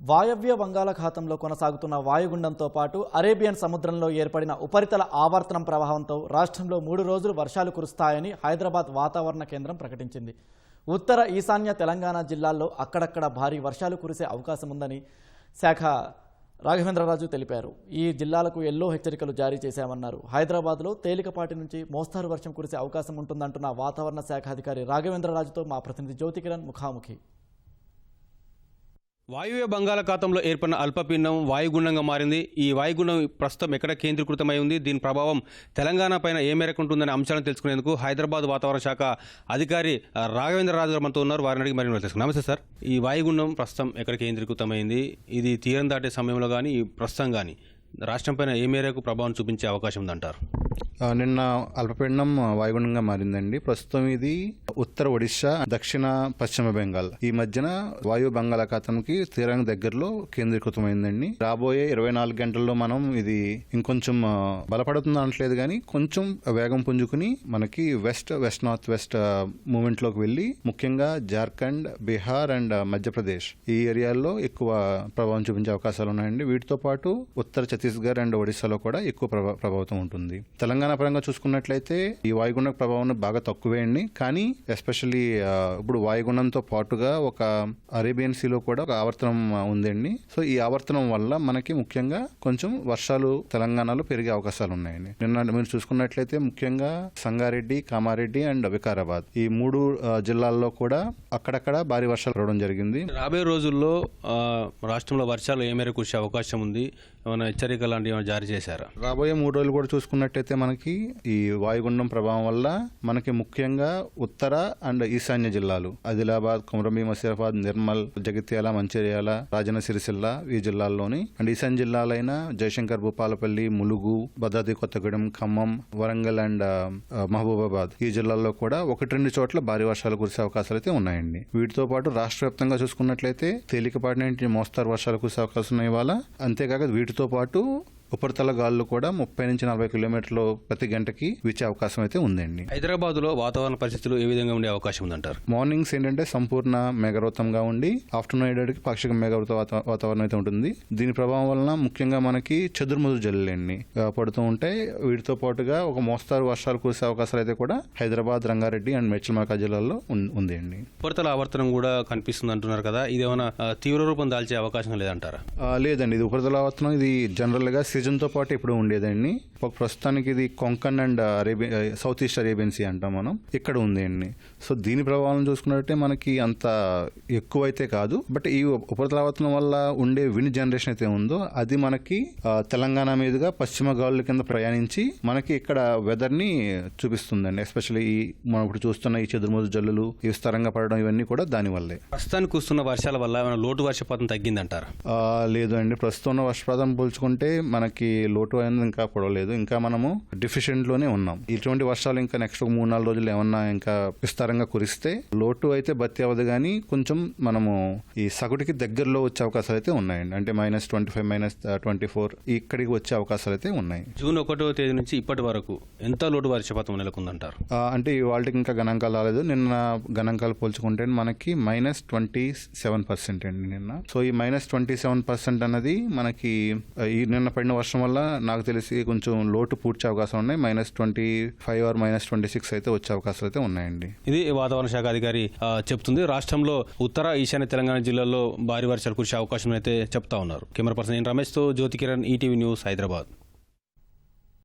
వాయవ్య బంగాళాఖాతంలో కొనసాగుతున్న వాయుగుండంతో పాటు అరేబియన్ సముద్రంలో ఏర్పడిన ఉపరితల ఆవర్తనం ప్రభావంతో రాష్ట్రంలో 3 రోజులు వర్షాలు కురుస్తాయని హైదరాబాద్ వాతావరణ కేంద్రం ప్రకటించింది. ఉత్తర ఈశాన్య తెలంగాణ జిల్లాల్లో అక్కడక్కడ భారీ వర్షాలు కురిసే అవకాశం ఉందని శాఖ రాఘవేంద్రరాజు తెలిపారు. ఈ జిల్లాలకు ఎల్లో హెచ్చరికలు జారీ చేశామన్నారు. హైదరాబాద్లో తేలికపాటి నుంచి మోస్తారు వర్షం కురిసే అవకాశం ఉంటుందంటున్న వాతావరణ శాఖ అధికారి రాఘవేంద్రరాజుతో మా ప్రతినిధి జ్యోతికిరణ్ ముఖాముఖి. వాయువ్య బంగాళాఖాతంలో ఏర్పడిన అల్పపీడనం వాయుగుండంగా మారింది. ఈ వాయుగుండం ప్రస్తుతం ఎక్కడ కేంద్రీకృతమై ఉంది, దీని ప్రభావం తెలంగాణ పైన ఏ మేరకు ఉంటుందనే అంశాలను తెలుసుకునేందుకు హైదరాబాద్ వాతావరణ శాఖ అధికారి రాఘవేంద్రరాజు గారు మనతో ఉన్నారు. వారిని అడిగి మరిన్ని తెలుసుకున్నాం. నమస్తే సార్, ఈ వాయుగుండం ప్రస్తుతం ఎక్కడ కేంద్రీకృతమైంది, ఇది తీరం దాటే సమయంలో కానీ ప్రస్తుతం కానీ రాష్ట్రం పైన ఏ మేరకు ప్రభావం చూపించే అవకాశం ఉందంటారు? నిన్న అల్పపీడనం వాయుగుండంగా మారిందండి. ప్రస్తుతం ఇది ఉత్తర ఒడిశా, దక్షిణ పశ్చిమ బెంగాల్ ఈ మధ్యన వాయు బంగాళాఖాతంకి తీరానికి దగ్గరలో కేంద్రీకృతమైందండి. రాబోయే 24 గంటల్లో మనం ఇది ఇంకొంచెం బలపడుతుంది అనట్లేదు కానీ కొంచెం వేగం పుంజుకుని మనకి వెస్ట్ నార్త్ వెస్ట్ మూవ్మెంట్ లోకి వెళ్ళి ముఖ్యంగా జార్ఖండ్, బీహార్ అండ్ మధ్యప్రదేశ్ ఈ ఏరియాల్లో ఎక్కువ ప్రభావం చూపించే అవకాశాలు ఉన్నాయండి. వీటితో పాటు ఉత్తర ఛత్తీస్గఢ్ అండ్ ఒడిశాలో కూడా ఎక్కువ ప్రభావితం ఉంటుంది. తెలంగాణ పరంగా చూసుకున్నట్లయితే ఈ వాయుగుండం ప్రభావం బాగా తక్కువే అండి. కానీ ఎస్పెషల్లీ ఇప్పుడు వాయుగుండంతో పాటుగా ఒక అరేబియన్ సీలో కూడా ఒక ఆవర్తనం ఉందండి. సో ఈ ఆవర్తనం వల్ల మనకి ముఖ్యంగా కొంచెం వర్షాలు తెలంగాణలో పెరిగే అవకాశాలు ఉన్నాయండి. నిన్న మీరు చూసుకున్నట్లయితే ముఖ్యంగా సంగారెడ్డి, కామారెడ్డి అండ్ వికారాబాద్ ఈ 3 జిల్లాల్లో కూడా అక్కడక్కడ భారీ వర్షాలు రావడం జరిగింది. రాబోయే రోజుల్లో రాష్ట్రంలో వర్షాలు ఏ మేరకు కురిసే అవకాశం ఉంది, ఏమైనా హెచ్చరిక లాంటివి ఏమైనా జారీ చేశారా? రాబోయే 3 రోజులు కూడా చూసుకున్నట్టయితే మనకి ఈ వాయుగుండం ప్రభావం వల్ల మనకి ముఖ్యంగా ఉత్తర అండ్ ఈశాన్య జిల్లాలు ఆదిలాబాద్, కొమరంభీం, ఆసిఫాబాద్, నిర్మల్, జగిత్యాల, మంచిర్యాల, రాజన్న సిరిసిల్ల ఈ జిల్లాల్లోని అండ్ ఈశాన్య జిల్లాలైన జయశంకర్, భూపాలపల్లి, ములుగు, భద్రాద్రి కొత్తగూడెం, ఖమ్మం, వరంగల్ అండ్ మహబూబాబాద్ ఈ జిల్లాల్లో కూడా 1-2 చోట్ల భారీ వర్షాలు కురిసే అవకాశాలు అయితే ఉన్నాయండి. వీటితో పాటు రాష్ట్ర వ్యాప్తంగా చూసుకున్నట్లయితే తేలికపాటి నుండి మోస్తారు వర్షాలు కురిసే అవకాశం ఉన్నాయి ఇవాళ. అంతేకాక వీటితో పాటు ఉపరితల గాలులు కూడా 30 నుంచి 40 కిలోమీటర్లు ప్రతి గంటకి వీచే అవకాశం అయితే ఉందండి. హైదరాబాద్ లో వాతావరణ పరిస్థితులు ఏ విధంగా ఉండే అవకాశం ఉందంటారు? మార్నింగ్స్ ఏంటంటే సంపూర్ణ మేఘావృతంగా ఉండి ఆఫ్టర్నూన్ అయ్యేటికి పాక్షిక మేఘావృత వాతావరణం అయితే ఉంటుంది. దీని ప్రభావం వలన ముఖ్యంగా మనకి చెదురుమదురు జల్లులన్నీ పడుతూ ఉంటాయి. వీటితో పాటుగా ఒక మోస్తారు వర్షాలు కురిసే అవకాశాలు అయితే కూడా హైదరాబాద్, రంగారెడ్డి అండ్ మేడ్చల్ మల్కాజ్ జిల్లాల్లో ఉంది అండి. ఉపరితల ఆవర్తనం కూడా కనిపిస్తుంది అంటున్నారు కదా, ఇది ఏమైనా తీవ్ర రూపం దాల్చే అవకాశం లేదంటారా? లేదండి, ఇది ఉపరితల ఆవర్తనం ఇది జనరల్ గా సీజన్తో పాటు ఇప్పుడు ఉండేదండి. ప్రస్తుతానికి ఇది Konkan and south east Arabian sea అంటాం మనం, ఇక్కడ ఉంది అండి. సో దీని ప్రభావం చూసుకున్నట్టే మనకి అంత ఎక్కువ అయితే కాదు. బట్ ఈ ఉపరితల ఆవర్తనం వల్ల ఉండే విండ్ జనరేషన్ అయితే ఉందో అది మనకి తెలంగాణ మీదుగా పశ్చిమ గాలుల కింద ప్రయాణించి మనకి ఇక్కడ వెదర్ ని చూపిస్తుందండి. ఎస్పెషల్లీ ఈ మనం ఇప్పుడు చూస్తున్న ఈ చెదురుమదురు జల్లులు ఈ విస్తారంగా పడడం ఇవన్నీ కూడా దాని వల్లే. ప్రస్తుతానికి కురుస్తున్న వర్షాల వల్ల లోటు వర్షపాతం తగ్గిందంటారా? లేదు అండి, ప్రస్తుతం ఉన్న వర్షపాతం పోల్చుకుంటే మనకి లోటు అనేది ఇంకా పడలేదు. ఇంకా మనము డిఫిషియెంట్ లోనే ఉన్నాం. ఇటువంటి వర్షాలు ఇంకా నెక్స్ట్ 3-4 రోజులు ఏమన్నా ఇంకా విస్తారంగా కురిస్తే లోటు అయితే బత్తి అవ్వదు కానీ కొంచెం మనము ఈ సగటుకి దగ్గరలో వచ్చే అవకాశాలు అయితే ఉన్నాయండి. అంటే -25, -24 ఇక్కడికి వచ్చే అవకాశాలు అయితే ఉన్నాయి. జూన్ 1వ తేదీ నుంచి ఇప్పటి వరకు ఎంత లోటు వర్షపాతం నెలకొందంటారు? అంటే వాళ్ళకి ఇంకా గణాంకాలు రాలేదు. నిన్న గణాంకాలు పోల్చుకుంటే మనకి -27% అండి నిన్న. సో ఈ -27% అన్నది మనకి ఈ నిన్న పడిన వర్షం వల్ల నాకు తెలిసి కొంచెం లోటు పూడ్చే అవకాశం ఉన్నాయి. -25 or -26 అయితే వచ్చే అవకాశాలు అయితే ఉన్నాయండి. ఇది వాతావరణ శాఖ అధికారి చెప్తుంది. రాష్ట్రంలో ఉత్తర ఈశాన్య తెలంగాణ జిల్లాల్లో భారీ వర్షాలు కురిసే అవకాశం అయితే చెప్తా ఉన్నారు. కెమెరా పర్సన్ రమేష్ తో జ్యోతి కిరణ్, ఈటీవీ న్యూస్, హైదరాబాద్.